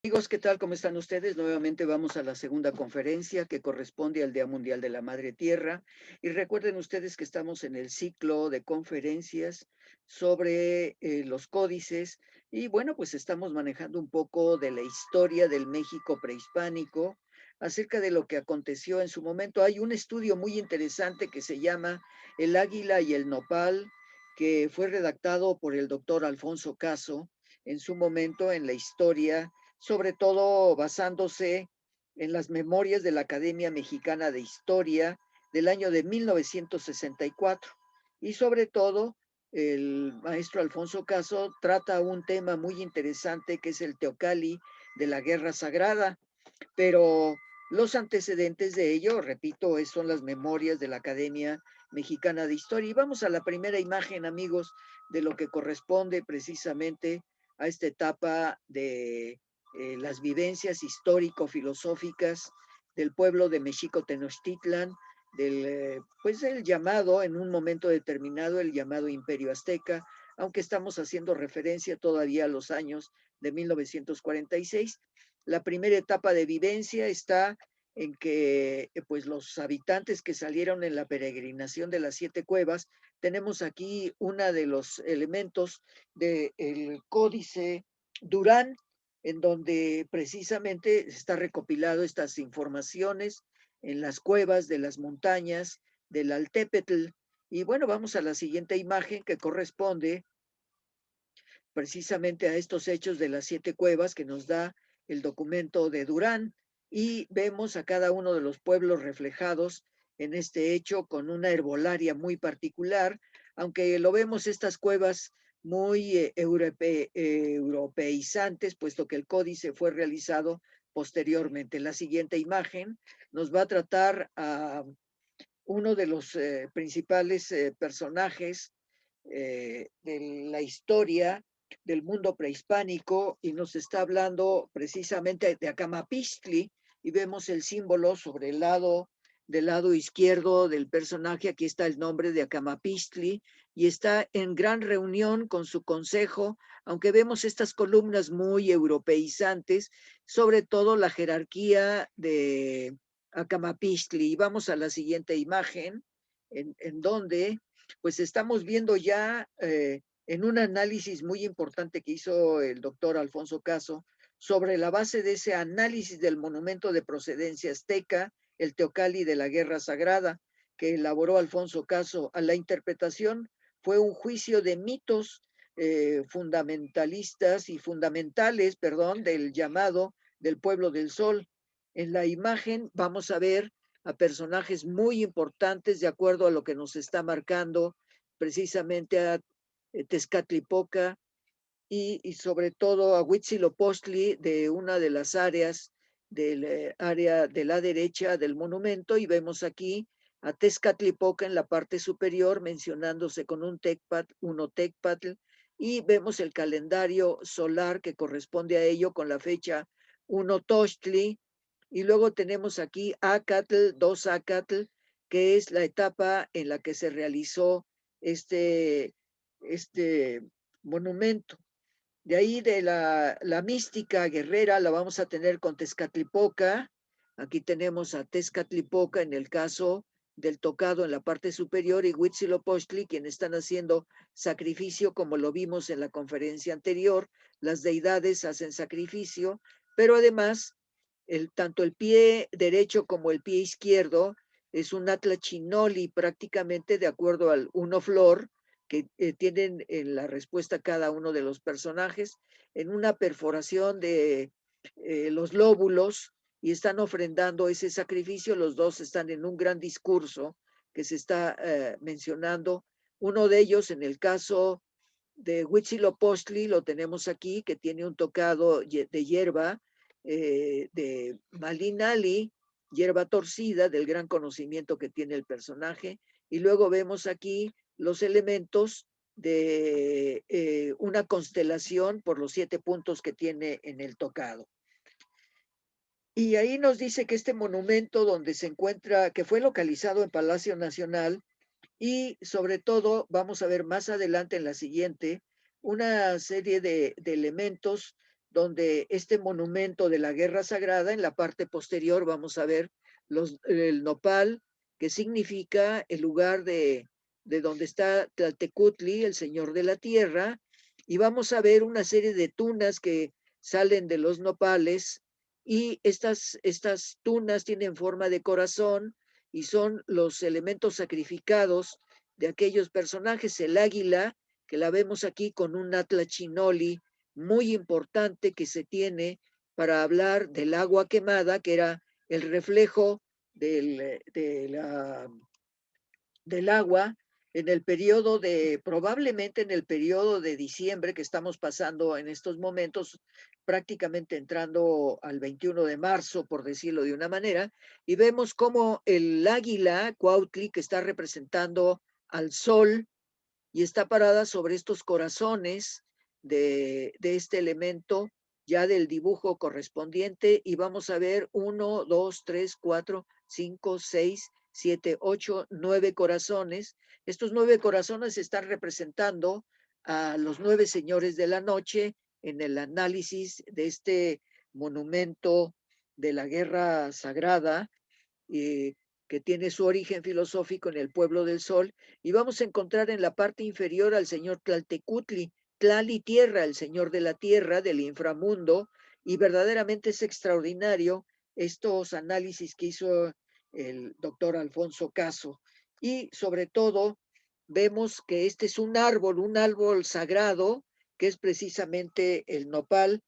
Amigos, ¿qué tal? ¿Cómo están ustedes? Nuevamente vamos a la segunda conferencia que corresponde al Día Mundial de la Madre Tierra. Y recuerden ustedes que estamos en el ciclo de conferencias sobre los códices. Y bueno, pues estamos manejando un poco de la historia del México prehispánico, acerca de lo que aconteció en su momento. Hay un estudio muy interesante que se llama El Águila y el Nopal, que fue redactado por el doctor Alfonso Caso en su momento en la historia, sobre todo basándose en las memorias de la Academia Mexicana de Historia del año de 1964. Y sobre todo, el maestro Alfonso Caso trata un tema muy interesante que es el Teocalli de la Guerra Sagrada, pero los antecedentes de ello, repito, son las memorias de la Academia Mexicana de Historia. Y vamos a la primera imagen, amigos, de lo que corresponde precisamente a esta etapa de las vivencias histórico-filosóficas del pueblo de Mexico Tenochtitlan, pues el llamado, en un momento determinado, el llamado Imperio Azteca, aunque estamos haciendo referencia todavía a los años de 1946. La primera etapa de vivencia está en que pues los habitantes que salieron en la peregrinación de las 7 cuevas, tenemos aquí uno de los elementos del códice Durán, en donde precisamente está recopilado estas informaciones en las cuevas de las montañas del Altépetl. Y bueno, vamos a la siguiente imagen que corresponde precisamente a estos hechos de las 7 cuevas que nos da el documento de Durán, y vemos a cada uno de los pueblos reflejados en este hecho con una herbolaria muy particular, aunque lo vemos estas cuevas muy europeizantes, puesto que el códice fue realizado posteriormente. La siguiente imagen nos va a tratar a uno de los principales personajes de la historia del mundo prehispánico, y nos está hablando precisamente de Acamapistli, y vemos el símbolo sobre el lado del lado izquierdo del personaje. Aquí está el nombre de Acamapistli y está en gran reunión con su consejo, aunque vemos estas columnas muy europeizantes, sobre todo la jerarquía de Acamapistli. Y vamos a la siguiente imagen, en donde pues estamos viendo ya en un análisis muy importante que hizo el doctor Alfonso Caso, sobre la base de ese análisis del monumento de procedencia azteca, el Teocalli de la Guerra Sagrada, que elaboró Alfonso Caso. A la interpretación fue un juicio de mitos fundamentalistas y fundamentales, perdón, del llamado del pueblo del sol. En la imagen vamos a ver a personajes muy importantes de acuerdo a lo que nos está marcando precisamente a Tezcatlipoca y sobre todo a Huitzilopochtli, de una de las áreas del área de la derecha del monumento, y vemos aquí a Tezcatlipoca en la parte superior mencionándose con un tecpatl, y vemos el calendario solar que corresponde a ello con la fecha Unotochtli. Y luego tenemos aquí Acatl, dos Acatl, que es la etapa en la que se realizó este monumento. De ahí de la mística guerrera la vamos a tener con Tezcatlipoca. Aquí tenemos a Tezcatlipoca en el caso del tocado en la parte superior, y Huitzilopochtli, quienes están haciendo sacrificio, como lo vimos en la conferencia anterior. Las deidades hacen sacrificio, pero además tanto el pie derecho como el pie izquierdo es un atlachinoli, prácticamente de acuerdo al uno flor que tienen en la respuesta cada uno de los personajes, en una perforación de los lóbulos, y están ofrendando ese sacrificio. Los dos están en un gran discurso que se está mencionando. Uno de ellos, en el caso de Huitzilopochtli, lo tenemos aquí, que tiene un tocado de hierba de Malinali, hierba torcida, del gran conocimiento que tiene el personaje. Y luego vemos aquí los elementos de una constelación por los 7 puntos que tiene en el tocado. Y ahí nos dice que este monumento, donde se encuentra, que fue localizado en Palacio Nacional, y sobre todo vamos a ver más adelante en la siguiente una serie de elementos donde este monumento de la guerra sagrada, en la parte posterior vamos a ver el nopal, que significa el lugar de donde está Tlaltecutli, el señor de la tierra, y vamos a ver una serie de tunas que salen de los nopales, y estas tunas tienen forma de corazón y son los elementos sacrificados de aquellos personajes. El águila, que la vemos aquí con un atla chinoli muy importante que se tiene para hablar del agua quemada, que era el reflejo del agua en el periodo probablemente en el periodo de diciembre que estamos pasando en estos momentos, prácticamente entrando al 21 de marzo, por decirlo de una manera, y vemos cómo el águila Cuautli, que está representando al sol, y está parada sobre estos corazones de este elemento ya del dibujo correspondiente, y vamos a ver 1, 2, 3, 4, 5, 6, 7, 8, 9 corazones. Estos 9 corazones están representando a los 9 señores de la noche en el análisis de este monumento de la guerra sagrada, eh, que tiene su origen filosófico en el pueblo del sol, y vamos a encontrar en la parte inferior al señor Tlaltecutli, Tlali Tierra, el señor de la tierra, del inframundo, y verdaderamente es extraordinario estos análisis que hizo el doctor Alfonso Caso. Y sobre todo vemos que este es un árbol sagrado, que es precisamente el nopal.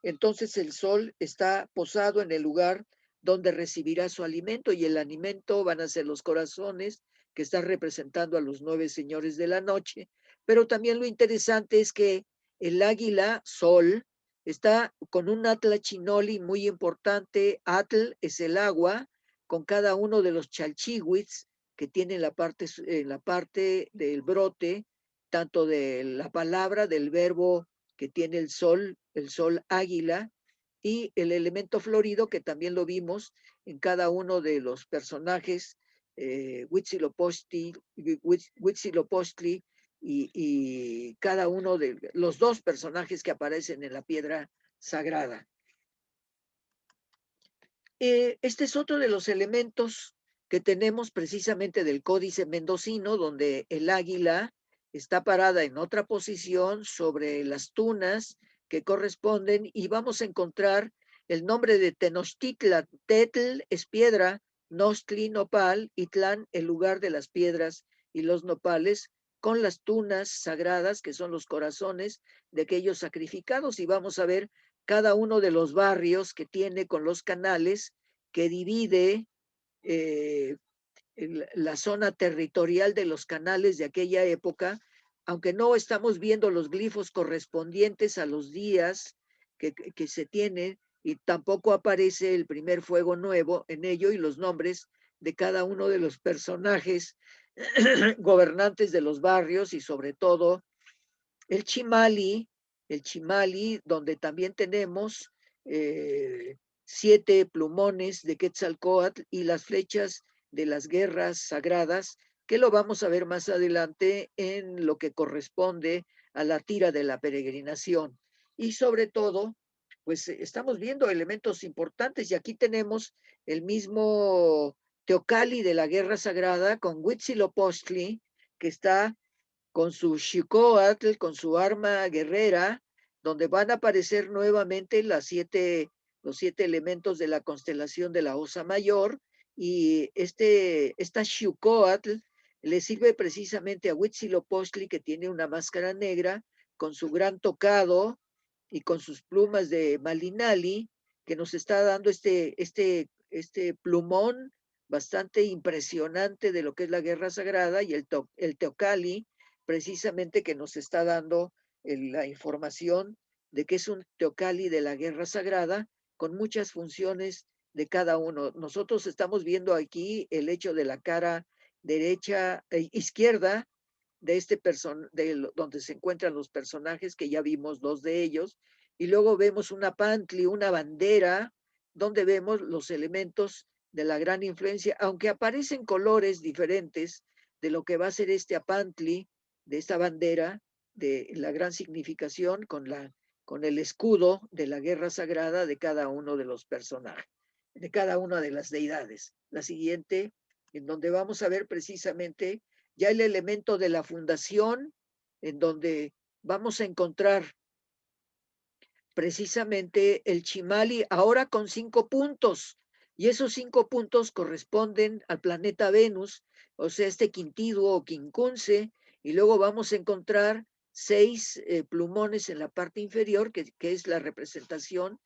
Entonces el sol está posado en el lugar donde recibirá su alimento, y el alimento van a ser los corazones que están representando a los 9 señores de la noche. Pero también lo interesante es que el águila sol está con un atla chinoli muy importante. Atl es el agua, con cada uno de los chalchihuitz que tiene la parte del brote, tanto de la palabra, del verbo que tiene el sol águila, y el elemento florido, que también lo vimos en cada uno de los personajes, Huitzilopochtli, y cada uno de los 2 personajes que aparecen en la piedra sagrada. Este es otro de los elementos que tenemos precisamente del Códice Mendocino, donde el águila está parada en otra posición sobre las tunas que corresponden, y vamos a encontrar el nombre de Tenochtitlan. Tetl es piedra, Nostli nopal, y Tlán el lugar de las piedras y los nopales, con las tunas sagradas que son los corazones de aquellos sacrificados, y vamos a ver cada uno de los barrios que tiene con los canales que divide eh, la zona territorial de los canales de aquella época, aunque no estamos viendo los glifos correspondientes a los días que se tienen, y tampoco aparece el primer fuego nuevo en ello, y los nombres de cada uno de los personajes gobernantes de los barrios, y sobre todo el Chimali, donde también tenemos eh, 7 plumones de Quetzalcóatl y las flechas de las guerras sagradas, que lo vamos a ver más adelante en lo que corresponde a la tira de la peregrinación. Y sobre todo, pues estamos viendo elementos importantes, y aquí tenemos el mismo Teocalli de la guerra sagrada con Huitzilopochtli, que está con su Xicoatl, con su arma guerrera, donde van a aparecer nuevamente los 7 elementos de la constelación de la Osa Mayor, y esta Xicoatl le sirve precisamente a Huitzilopochtli, que tiene una máscara negra, con su gran tocado y con sus plumas de Malinali, que nos está dando este plumón bastante impresionante de lo que es la guerra sagrada, y el Teocalli, precisamente, que nos está dando la información de que es un teocalli de la guerra sagrada, con muchas funciones de cada uno. Nosotros estamos viendo aquí el hecho de la cara derecha, izquierda, de donde se encuentran los personajes, que ya vimos 2 de ellos, y luego vemos una pantli, una bandera, donde vemos los elementos de la gran influencia, aunque aparecen colores diferentes de lo que va a ser este apantli, de esta bandera, de la gran significación, con con el escudo de la guerra sagrada de cada uno de los personajes, de cada una de las deidades. La siguiente, en donde vamos a ver precisamente ya el elemento de la fundación, en donde vamos a encontrar precisamente el Chimali ahora con 5 puntos. Y esos 5 puntos corresponden al planeta Venus, o sea, este quintiduo o quincunce, y luego vamos a encontrar 6 plumones en la parte inferior, que es la representación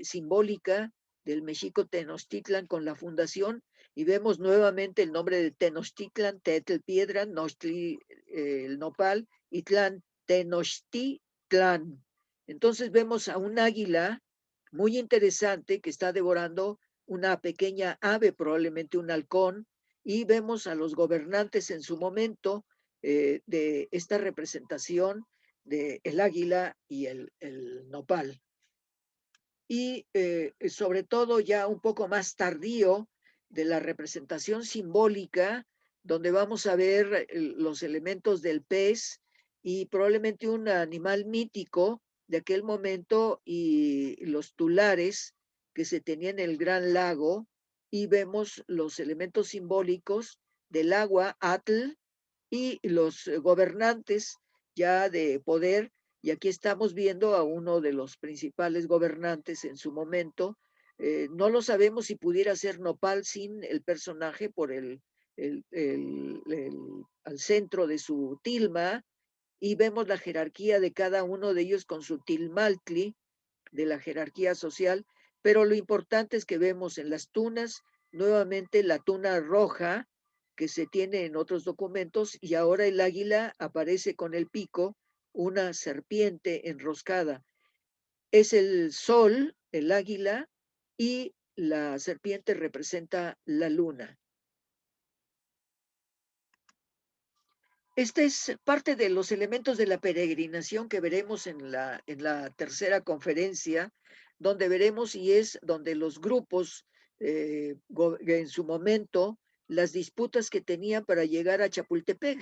simbólica del Mexico Tenochtitlan con la fundación, y vemos nuevamente el nombre de Tenochtitlan, Tetl piedra, Nochtli el nopal, y Tlan, Tenochtitlan. Entonces vemos a un águila muy interesante que está devorando una pequeña ave, probablemente un halcón, y vemos a los gobernantes en su momento de esta representación del águila y el nopal. Y sobre todo ya un poco más tardío de la representación simbólica, donde vamos a ver los elementos del pez y probablemente un animal mítico de aquel momento y los tulares que se tenían en el Gran Lago, y vemos los elementos simbólicos del agua, Atl, y los gobernantes ya de poder, y aquí estamos viendo a uno de los principales gobernantes en su momento. No lo sabemos si pudiera ser Nopal sin el personaje por al centro de su tilma, y vemos la jerarquía de cada uno de ellos con su tilmaltli de la jerarquía social, pero lo importante es que vemos en las tunas nuevamente la tuna roja que se tiene en otros documentos, y ahora el águila aparece con el pico, una serpiente enroscada. Es el sol, el águila, y la serpiente representa la luna. Este es parte de los elementos de la peregrinación que veremos en la tercera conferencia, donde veremos y es donde los grupos, en su momento, las disputas que tenían para llegar a Chapultepec,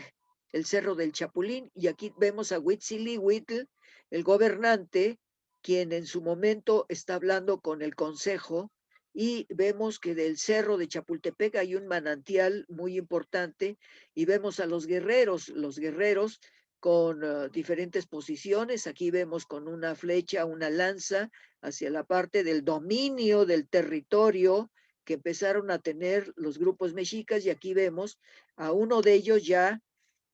el Cerro del Chapulín, y aquí vemos a Huitzilihuitl, el gobernante, quien en su momento está hablando con el consejo, y vemos que del Cerro de Chapultepec hay un manantial muy importante, y vemos a los guerreros con diferentes posiciones. Aquí vemos con una flecha, una lanza hacia la parte del dominio del territorio que empezaron a tener los grupos mexicas, y aquí vemos a uno de ellos ya,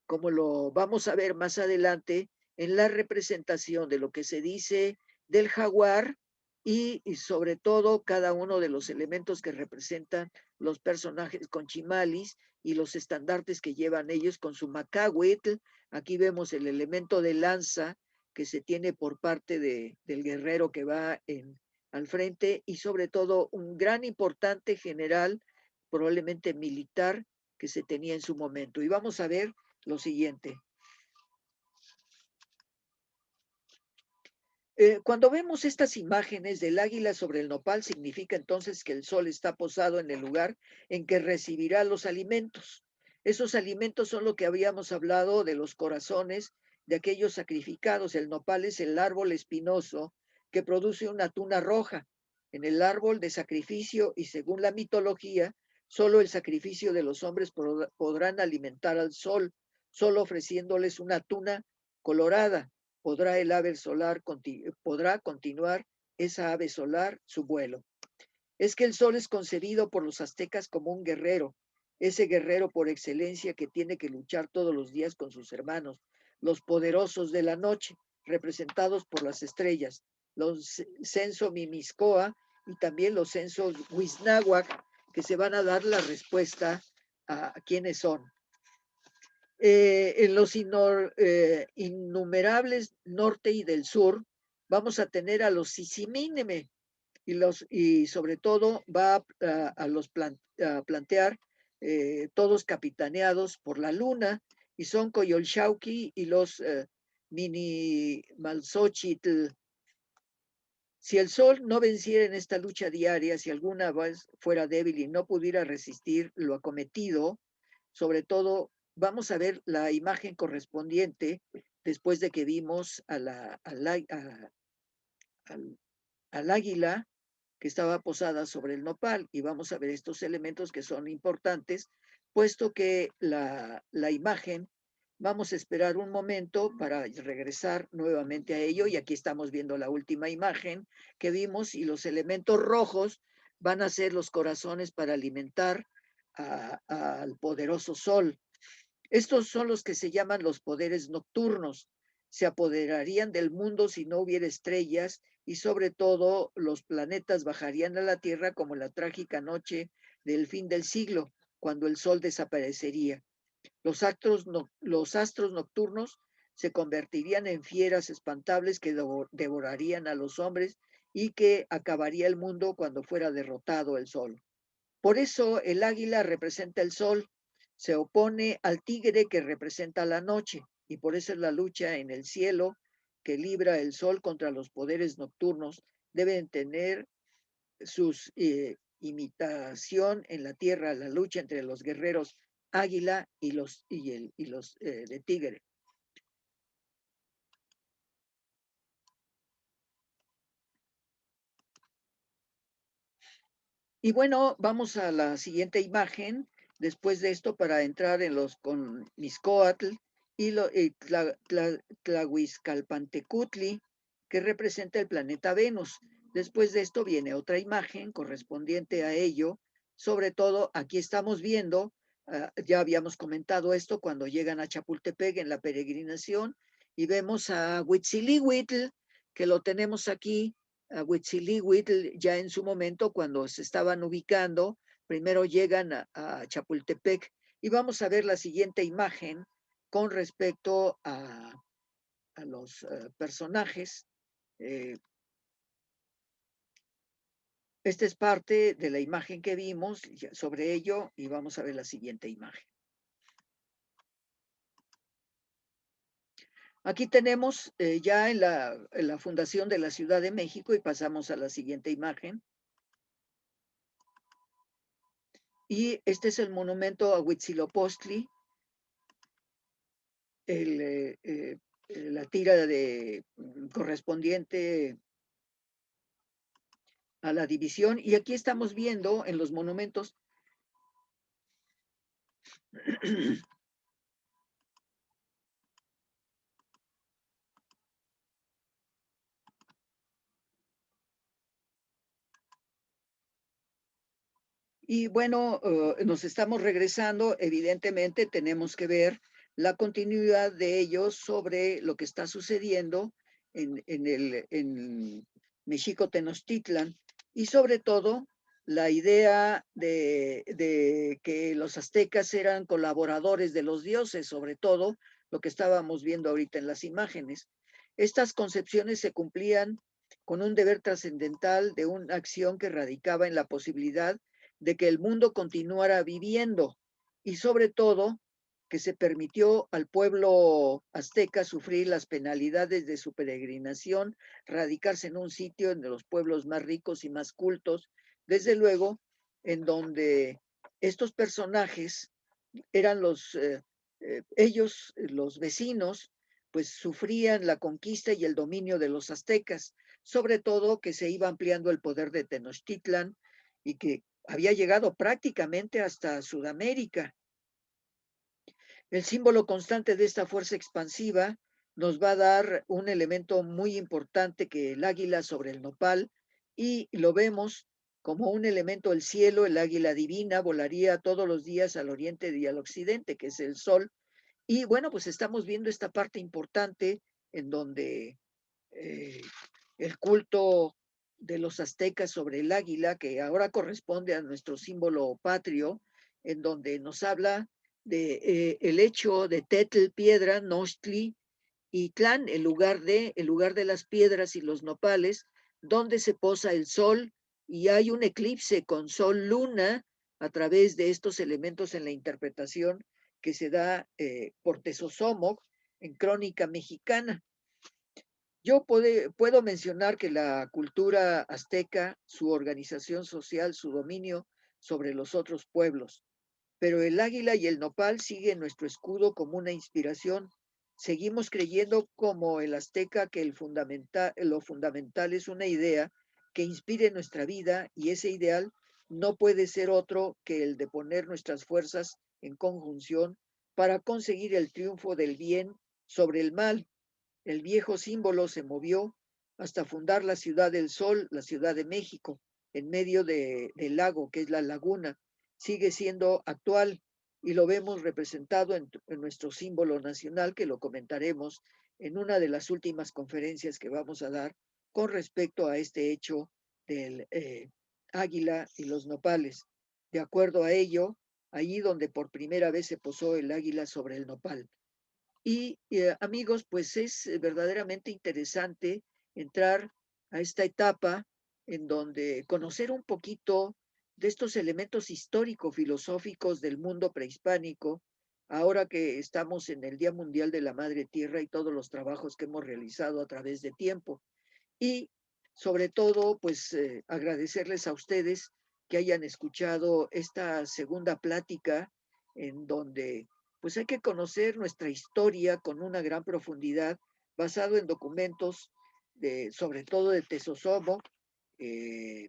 como lo vamos a ver más adelante, en la representación de lo que se dice del jaguar, y sobre todo cada uno de los elementos que representan los personajes con chimalis y los estandartes que llevan ellos con su macahuitl. Aquí vemos el elemento de lanza que se tiene por parte del guerrero que va al frente, y sobre todo un gran importante general, probablemente militar, que se tenía en su momento. Y vamos a ver lo siguiente. Cuando vemos estas imágenes del águila sobre el nopal, significa entonces que el sol está posado en el lugar en que recibirá los alimentos. Esos alimentos son lo que habíamos hablado de los corazones de aquellos sacrificados. El nopal es el árbol espinoso que produce una tuna roja. En el árbol de sacrificio, y según la mitología, solo el sacrificio de los hombres podrán alimentar al sol, solo ofreciéndoles una tuna colorada podrá el ave solar podrá continuar esa ave solar su vuelo. Es que el sol es concebido por los aztecas como un guerrero, ese guerrero por excelencia que tiene que luchar todos los días con sus hermanos, los poderosos de la noche, representados por las estrellas, los censo Mimiscoa y también los censos Huiznahuac, que se van a dar la respuesta a quiénes son. En los innumerables norte y del sur, vamos a tener a los Sisimineme, y sobre todo va a los a plantear todos capitaneados por la luna, y son Coyolxauhqui y los Mini Malzochitl. Si el sol no venciera en esta lucha diaria, si alguna vez fuera débil y no pudiera resistir lo acometido, sobre todo vamos a ver la imagen correspondiente después de que vimos al, al águila que estaba posada sobre el nopal. Y vamos a ver estos elementos que son importantes, puesto que la imagen, vamos a esperar un momento para regresar nuevamente a ello. Y aquí estamos viendo la última imagen que vimos y los elementos rojos van a ser los corazones para alimentar al poderoso sol. Estos son los que se llaman los poderes nocturnos. Se apoderarían del mundo si no hubiera estrellas y sobre todo los planetas bajarían a la Tierra como la trágica noche del fin del siglo, cuando el sol desaparecería. Los astros nocturnos se convertirían en fieras espantables que devorarían a los hombres y que acabaría el mundo cuando fuera derrotado el sol. Por eso el águila representa el sol, se opone al tigre que representa la noche, y por eso es la lucha en el cielo que libra el sol contra los poderes nocturnos. Deben tener sus imitación en la tierra, la lucha entre los guerreros águila y los de tigre. Y bueno, vamos a la siguiente imagen, después de esto, para entrar en los con Miscoatl y Tlahuizcalpantecutli, que representa el planeta Venus. Después de esto viene otra imagen correspondiente a ello. Sobre todo, aquí estamos viendo, ya habíamos comentado esto cuando llegan a Chapultepec en la peregrinación, y vemos a Huitzilihuitl, que lo tenemos aquí, a Huitzilihuitl ya en su momento cuando se estaban ubicando, primero llegan a Chapultepec y vamos a ver la siguiente imagen con respecto a los personajes. Eh, esta es parte de la imagen que vimos sobre ello y vamos a ver la siguiente imagen. Aquí tenemos ya en la fundación de la Ciudad de México y pasamos a la siguiente imagen. Y este es el monumento a Huitzilopochtli, la tira correspondiente a la división. Y aquí estamos viendo en los monumentos y bueno, nos estamos regresando, evidentemente tenemos que ver la continuidad de ellos sobre lo que está sucediendo en Mexico Tenochtitlan y sobre todo la idea de que los aztecas eran colaboradores de los dioses, sobre todo lo que estábamos viendo ahorita en las imágenes. Estas concepciones se cumplían con un deber trascendental de una acción que radicaba en la posibilidad de que el mundo continuara viviendo y sobre todo que se permitió al pueblo azteca sufrir las penalidades de su peregrinación, radicarse en un sitio de los pueblos más ricos y más cultos, desde luego, en donde estos personajes eran ellos, los vecinos, pues sufrían la conquista y el dominio de los aztecas, sobre todo que se iba ampliando el poder de Tenochtitlan y que había llegado prácticamente hasta Sudamérica. El símbolo constante de esta fuerza expansiva nos va a dar un elemento muy importante que el águila sobre el nopal y lo vemos como un elemento del cielo, el águila divina volaría todos los días al oriente y al occidente, que es el sol. Y bueno, pues estamos viendo esta parte importante en donde eh, el culto de los aztecas sobre el águila, que ahora corresponde a nuestro símbolo patrio, en donde nos habla de el hecho de Tetl, piedra, Nochtli y Tlán, el lugar de las piedras y los nopales, donde se posa el sol y hay un eclipse con sol-luna a través de estos elementos en la interpretación que se da por Tezosomoc en Crónica Mexicana. Yo puedo mencionar que la cultura azteca, su organización social, su dominio sobre los otros pueblos, pero el águila y el nopal siguen nuestro escudo como una inspiración Seguimos creyendo como el azteca que lo fundamental es una idea que inspire nuestra vida y ese ideal no puede ser otro que el de poner nuestras fuerzas en conjunción para conseguir el triunfo del bien sobre el mal. El viejo símbolo se movió hasta fundar la ciudad del sol, la Ciudad de México, en medio del lago, que es la laguna. Sigue siendo actual y lo vemos representado en nuestro símbolo nacional, que lo comentaremos en una de las últimas conferencias que vamos a dar con respecto a este hecho del águila y los nopales. De acuerdo a ello, allí donde por primera vez se posó el águila sobre el nopal. Y amigos, pues es verdaderamente interesante entrar a esta etapa en donde conocer un poquito de estos elementos histórico-filosóficos del mundo prehispánico, ahora que estamos en el Día Mundial de la Madre Tierra y todos los trabajos que hemos realizado a través de tiempo. Y sobre todo, pues agradecerles a ustedes que hayan escuchado esta segunda plática en donde pues hay que conocer nuestra historia con una gran profundidad, basado en documentos sobre todo de Tesosomo, eh,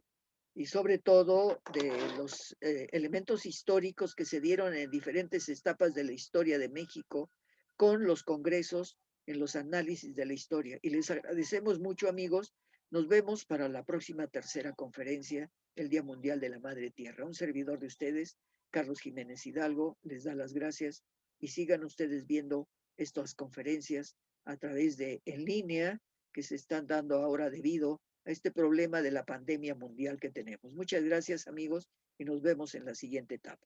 y sobre todo de los elementos históricos que se dieron en diferentes etapas de la historia de México con los congresos en los análisis de la historia. Y les agradecemos mucho, amigos. Nos vemos para la próxima tercera conferencia, el Día Mundial de la Madre Tierra. Un servidor de ustedes, Carlos Jiménez Hidalgo, les da las gracias y sigan ustedes viendo estas conferencias a través de en línea que se están dando ahora debido a este problema de la pandemia mundial que tenemos. Muchas gracias, amigos, y nos vemos en la siguiente etapa.